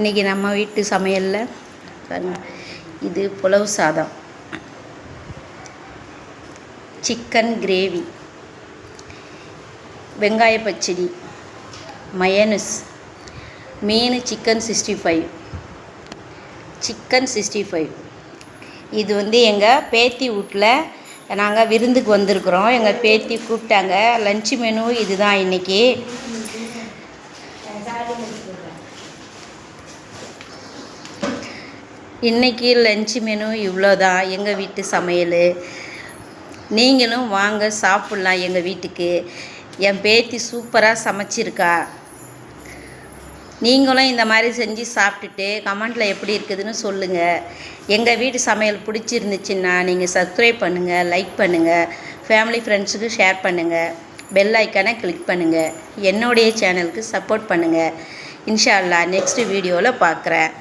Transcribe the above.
இன்றைக்கி நம்ம வீட்டு சமையலில் பாருங்க, இது புலவு சாதம், சிக்கன் கிரேவி, வெங்காய பச்சடி, மயனஸ், மீன் சிக்கன் 65. இது எங்கள் பேத்தி வீட்டில் நாங்கள் விருந்துக்கு வந்திருக்குறோம். எங்கள் பேத்தி கூப்பிட்டாங்க. லன்ச் மெனு இது தான் இன்றைக்கி. லன்ச் மெனு இவ்வளோ தான் எங்கள் வீட்டு சமையல். நீங்களும் வாங்க சாப்பிட்லாம் எங்கள் வீட்டுக்கு. என் பேத்தி சூப்பராக சமைச்சிருக்கா. நீங்களும் இந்த மாதிரி செஞ்சு சாப்பிட்டுட்டு கமெண்ட்டில் எப்படி இருக்குதுன்னு சொல்லுங்கள். எங்கள் வீட்டு சமையல் பிடிச்சிருந்துச்சின்னா நீங்கள் சப்ஸ்கிரைப் பண்ணுங்கள், லைக் பண்ணுங்கள், ஃபேமிலி ஃப்ரெண்ட்ஸுக்கு ஷேர் பண்ணுங்கள், பெல் ஐக்கானை கிளிக் பண்ணுங்கள். என்னுடைய சேனலுக்கு சப்போர்ட் பண்ணுங்கள். இன்ஷா அல்லாஹ் நெக்ஸ்ட் வீடியோவில் பார்க்குறேன்.